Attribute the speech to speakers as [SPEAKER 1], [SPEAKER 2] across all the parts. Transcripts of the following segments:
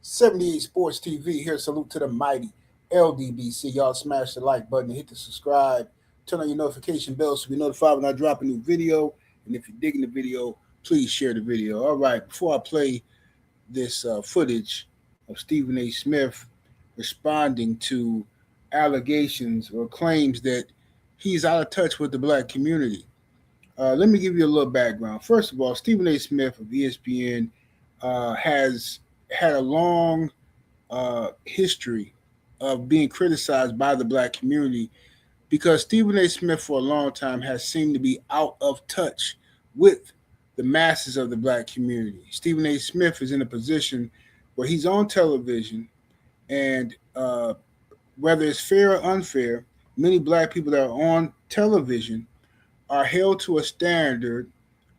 [SPEAKER 1] 78 Sports TV here. Salute to the mighty ldbc. Y'all smash the like button, hit the subscribe, turn on your notification bell so we notified when I drop a new video. And if you're digging the video, please share the video. All right, before I play this footage of Stephen A. Smith responding to allegations or claims that he's out of touch with the black community, let me give you a little background. First of all, Stephen A. Smith of ESPN has had a long history of being criticized by the black community because Stephen A. Smith for a long time has seemed to be out of touch with the masses of the black community. Stephen A. Smith is in a position where he's on television, and whether it's fair or unfair, many black people that are on television are held to a standard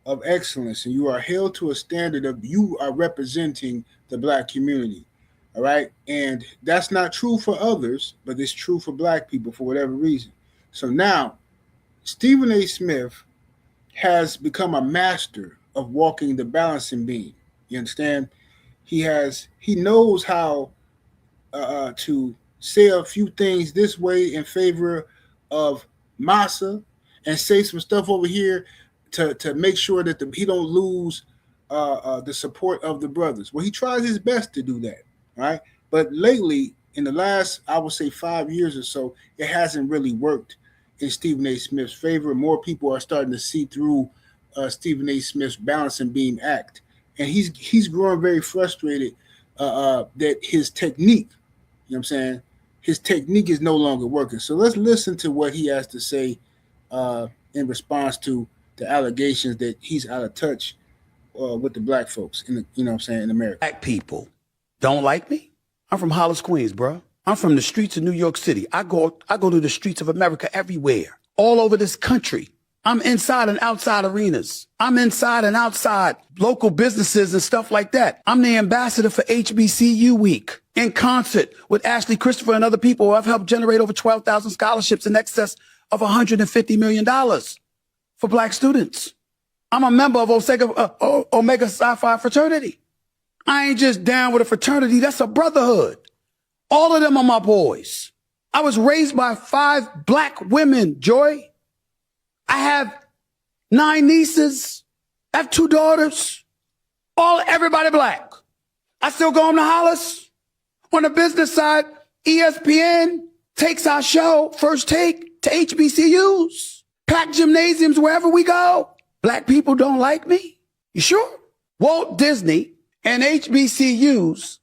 [SPEAKER 1] of excellence, and you are held to a standard of you are representing the black community. All right. And that's not true for others, but it's true for black people for whatever reason. So now Stephen A. Smith has become a master of walking the balancing beam. You understand? He knows how to say a few things this way in favor of massa and say some stuff over here to make sure that he don't lose the support of the brothers. Well, he tries his best to do that, right? But lately, in the last, I would say 5 years or so, it hasn't really worked in Stephen A. Smith's favor. More people are starting to see through Stephen A. Smith's balancing beam act, and he's growing very frustrated that his technique, you know what I'm saying, his technique is no longer working. So let's listen to what he has to say in response to the allegations that he's out of touch with the black folks in the, you know what I'm saying, in America.
[SPEAKER 2] Black people don't like me. I'm from Hollis, Queens, bro. I'm from the streets of New York City. I go to the streets of America everywhere, all over this country. I'm inside and outside arenas. I'm inside and outside local businesses and stuff like that. I'm the ambassador for HBCU Week in concert with Ashley Christopher and other people. I've helped generate over 12,000 scholarships in excess of $150 million for black students. I'm a member of Omega Psi Phi fraternity. I ain't just down with a fraternity. That's a brotherhood. All of them are my boys. I was raised by 5 black women, Joy. I have 9 nieces. I have 2 daughters. Everybody black. I still go home to Hollis. On the business side, ESPN takes our show, First Take, to HBCUs, packed gymnasiums wherever we go. Black people don't like me? You sure? Walt Disney and HBCUs,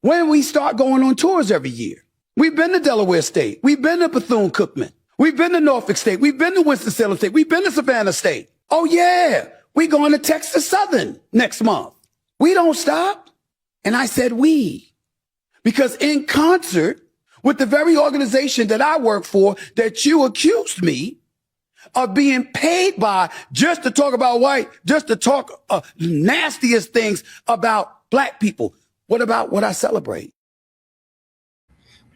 [SPEAKER 2] when we start going on tours every year. We've been to Delaware State. We've been to Bethune-Cookman. We've been to Norfolk State. We've been to Winston-Salem State. We've been to Savannah State. Oh, yeah, we going to Texas Southern next month. We don't stop. And I said we, because in concert with the very organization that I work for that you accused me of being paid by just to talk about white, just to talk nastiest things about black people. What about what I celebrate?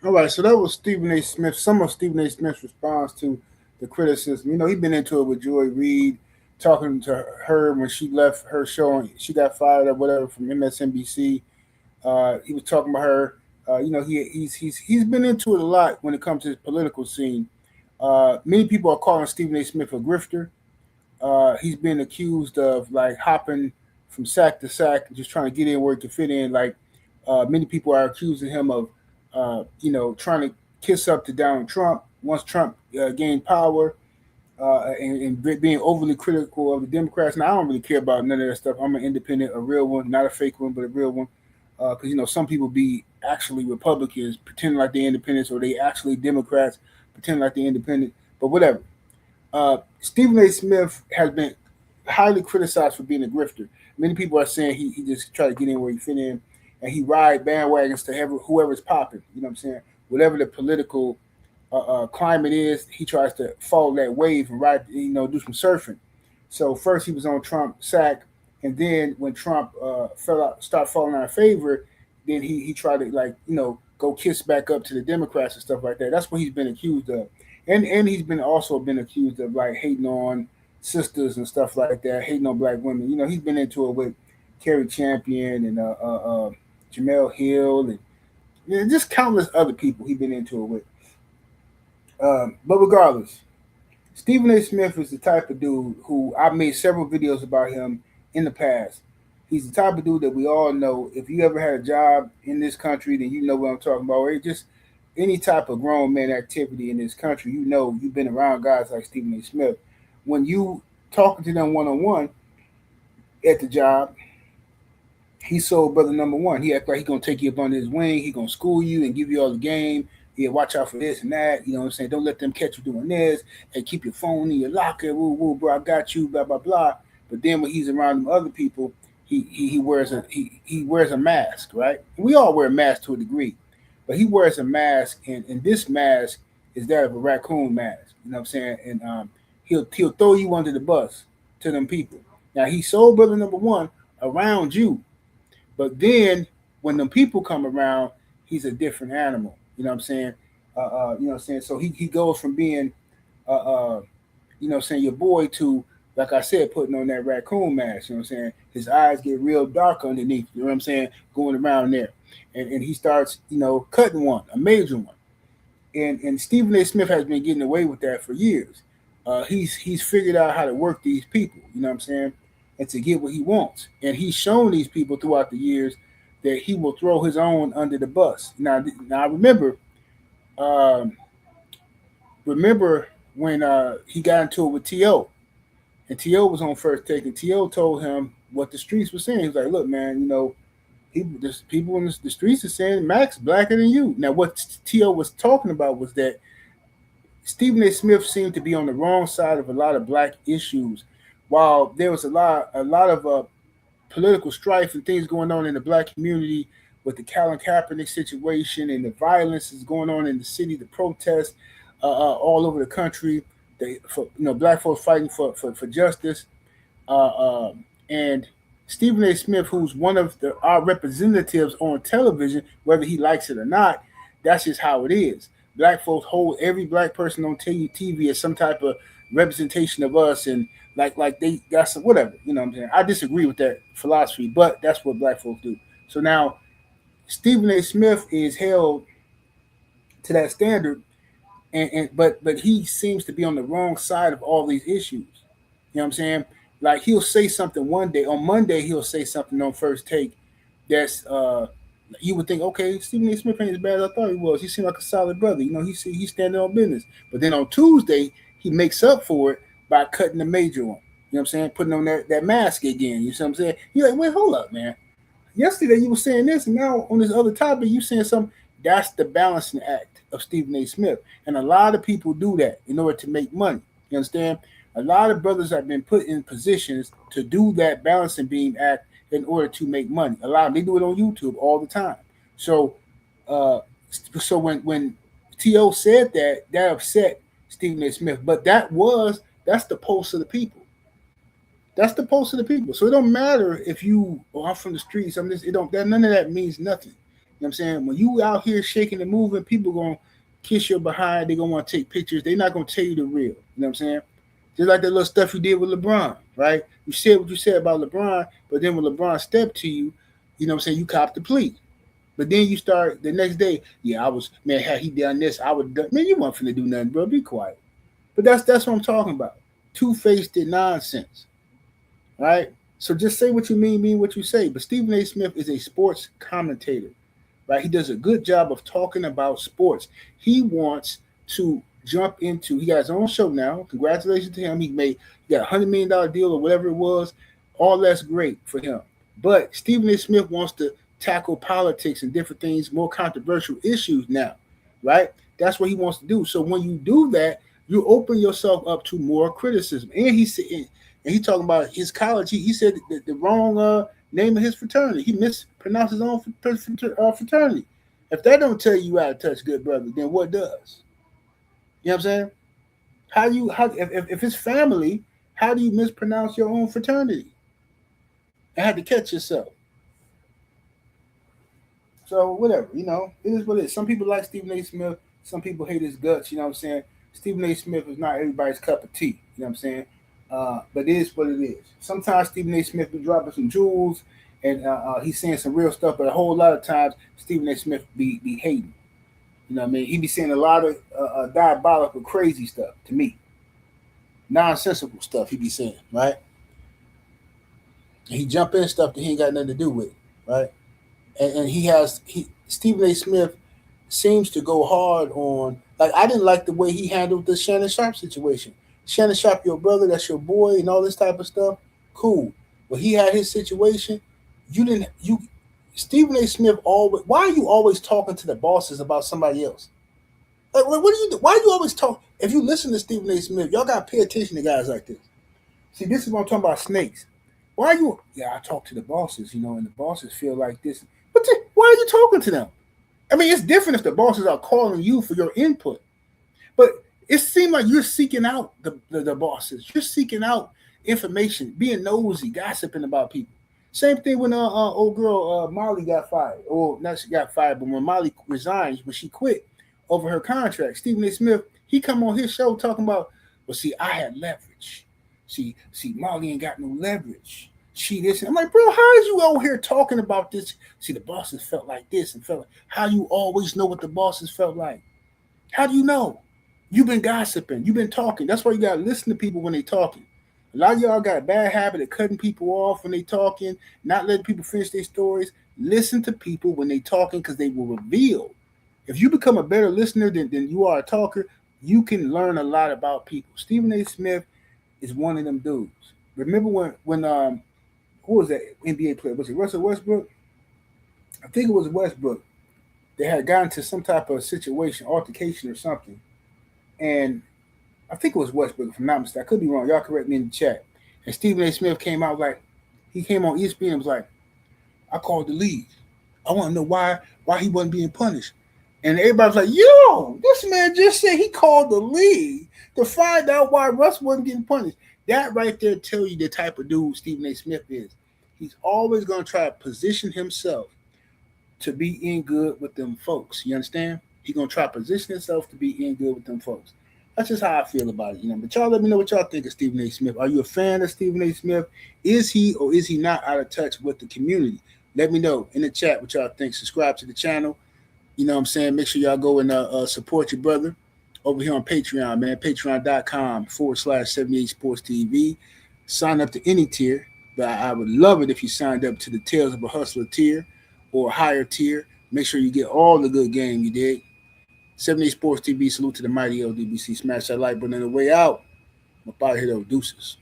[SPEAKER 1] All right, so that was Stephen A. Smith, some of Stephen A. Smith's response to the criticism. You know, he's been into it with Joy Reid, talking to her when she left her show and she got fired or whatever from MSNBC. He was talking about her. You know, he's been into it a lot when it comes to his political scene. Many people are calling Stephen A. Smith a grifter. He's been accused of like hopping from sack to sack, just trying to get in where he can fit in. Like many people are accusing him of, you know, trying to kiss up to Donald Trump once Trump gained power, and being overly critical of the Democrats. Now, I don't really care about none of that stuff. I'm an independent, a real one, not a fake one, but a real one. Because, you know, some people be actually Republicans pretending like they're independents, or they actually Democrats pretending like they're independent. But whatever. Stephen A. Smith has been highly criticized for being a grifter. Many people are saying he just try to get in where he fit in, and he ride bandwagons to whoever's popping. You know what I'm saying? Whatever the political climate is, he tries to follow that wave and ride, you know, do some surfing. So first he was on Trump sack, and then when Trump started falling out of favor, then he tried to, like, you know, go kiss back up to the Democrats and stuff like that. That's what he's been accused of, and he's also been accused of like hating on sisters and stuff like that, hating on black women. You know, he's been into it with Kerry Champion and Jamel Hill, and just countless other people he's been into it with. But regardless, Stephen A. Smith is the type of dude who I've made several videos about him in the past. He's the type of dude that we all know. If you ever had a job in this country, then you know what I'm talking about. Or just any type of grown man activity in this country, you know you've been around guys like Stephen A. Smith. When you talking to them one on one at the job, he's soul brother number one. He act like he gonna take you up under his wing. He gonna school you and give you all the game. Yeah, watch out for this and that. You know what I'm saying? Don't let them catch you doing this. And keep your phone in your locker. Woo woo, bro. I got you. Blah blah blah. But then when he's around them other people, he wears he wears a mask, right? We all wear masks to a degree, but he wears a mask, and this mask is that of a raccoon mask. You know what I'm saying? And he'll throw you under the bus to them people. Now he's soul brother number one around you, but then when the people come around, he's a different animal. You know what I'm saying? You know what I'm saying? So he goes from being, you know what I'm saying, your boy to, like I said, putting on that raccoon mask. You know what I'm saying? His eyes get real dark underneath. You know what I'm saying? Going around there. And he starts, you know, cutting one, a major one. And Stephen A. Smith has been getting away with that for years. He's figured out how to work these people. You know what I'm saying? And to get what he wants. And he's shown these people throughout the years that he will throw his own under the bus. Now I um, remember when he got into it with T.O. And T.O. was on first take, and T.O. told him what the streets were saying. He was like, look, man, you know, people in the streets are saying Max blacker than you. Now, what T.O. was talking about was that Stephen A. Smith seemed to be on the wrong side of a lot of black issues, while there was a lot of political strife and things going on in the black community with the Colin Kaepernick situation and the violence is going on in the city, the protests all over the country, for black folks fighting for justice, uh, uh, and Stephen A. Smith, who's one of our representatives on television, whether he likes it or not, that's just how it is. Black folks hold every black person on TV as some type of representation of us, and like that's whatever. You know what I'm saying? I disagree with that philosophy, but that's what black folks do. So now Stephen A. Smith is held to that standard, but he seems to be on the wrong side of all these issues. You know what I'm saying? Like he'll say something one day on Monday, he'll say something on first take that's you would think, okay, Stephen A. Smith ain't as bad as I thought he was. He seemed like a solid brother. You know, he's standing on business. But then on Tuesday, he makes up for it by cutting the major one. You know what I'm saying? Putting on that mask again. You see what I'm saying? You're like, wait, hold up, man. Yesterday you were saying this, and now on this other topic you saying something. That's the balancing act of Stephen A. Smith, and a lot of people do that in order to make money. You understand? A lot of brothers have been put in positions to do that balancing beam act in order to make money. A lot of them, they do it on YouTube all the time. So, uh, so when To said that, that upset Stephen A. Smith, but that's the pulse of the people. That's the pulse of the people. So it don't matter if you I'm from the streets. I'm just it don't that none of that means nothing. You know what I'm saying? When you out here shaking and moving, people gonna kiss your behind. They gonna want to take pictures. They're not gonna tell you the real. You know what I'm saying? Just like that little stuff you did with LeBron, right? You said what you said about LeBron, but then when LeBron stepped to you, you know what I'm saying, you copped the plea. But then you start the next day, yeah, I was, man, had he done this, I would done, man, you weren't finna do nothing, bro. Be quiet. But that's what I'm talking about. Two-faced nonsense. Right? So just say what you mean what you say. But Stephen A. Smith is a sports commentator, right? He does a good job of talking about sports. He wants to jump into. He got his own show now. Congratulations to him. He got $100 million deal or whatever it was. All that's great for him. But Stephen A. Smith wants to tackle politics and different things, more controversial issues now, right? That's what he wants to do. So when you do that, you open yourself up to more criticism. And he talking about his college. He said the wrong name of his fraternity. He mispronounced his own fraternity. If that don't tell you how to touch good brother, then what does? You know what I'm saying? If it's family, how do you mispronounce your own fraternity? I had to catch yourself. So whatever, it is what it is. Some people like Stephen A. Smith. Some people hate his guts. You know what I'm saying? Stephen A. Smith is not everybody's cup of tea. You know what I'm saying? But it is what it is. Sometimes Stephen A. Smith be dropping some jewels, and he's saying some real stuff. But a whole lot of times, Stephen A. Smith be hating. You know what I mean? He be saying a lot of diabolical, crazy stuff to me, nonsensical stuff. He be saying, right? And he jump in stuff that he ain't got nothing to do with, right? And he Stephen A. Smith seems to go hard on, like, I didn't like the way he handled the Shannon Sharp situation. Shannon Sharp, your brother, that's your boy, and all this type of stuff. Cool. But he had his situation. You didn't you Stephen A. Smith always, why are you always talking to the bosses about somebody else? Like, what do you do? Why do you always talk? If you listen to Stephen A. Smith, y'all gotta pay attention to guys like this. See, this is what I'm talking about, snakes. Why are you? Yeah, I talk to the bosses, and the bosses feel like this. But why are you talking to them? I mean, it's different if the bosses are calling you for your input, but it seems like you're seeking out the bosses. You're seeking out information, being nosy, gossiping about people. Same thing when old girl Molly got fired, or not she got fired, but when Molly resigned, when she quit over her contract, Stephen A. Smith, he come on his show talking about, well, see, I had leverage. See, Molly ain't got no leverage. She this. I'm like, bro, how is you out here talking about this? See, the bosses felt like this and felt like, how you always know what the bosses felt like? How do you know? You've been gossiping. You've been talking. That's why you gotta listen to people when they talking. A lot of y'all got a bad habit of cutting people off when they talking, not letting people finish their stories. Listen to people when they talking because they will reveal. If you become a better listener than you are a talker, you can learn a lot about people. Stephen A. Smith is one of them dudes. Remember when who was that NBA player? Was it Russell Westbrook? I think it was Westbrook. They had gotten to some type of situation, altercation or something, and I think it was Westbrook, if I'm not mistaken. I could be wrong. Y'all correct me in the chat. And Stephen A. Smith came out like, he came on ESPN and was like, I called the league. I want to know why he wasn't being punished. And everybody's like, yo, this man just said he called the league to find out why Russ wasn't getting punished. That right there tell you the type of dude Stephen A. Smith is. He's always going to try to position himself to be in good with them folks. You understand? He's going to try to position himself to be in good with them folks. That's just how I feel about it. But y'all let me know what y'all think of Stephen A. Smith. Are you a fan of Stephen A. Smith? Is he or is he not out of touch with the community? Let me know in the chat what y'all think. Subscribe to the channel. You know what I'm saying? Make sure y'all go and support your brother over here on Patreon, man. Patreon.com/78 Sports TV. Sign up to any tier, but I would love it if you signed up to the Tales of a Hustler tier or a higher tier. Make sure you get all the good game you did. 78 Sports TV. Salute to the mighty ldbc. Smash that like button on the way out. I'm about to hit those deuces.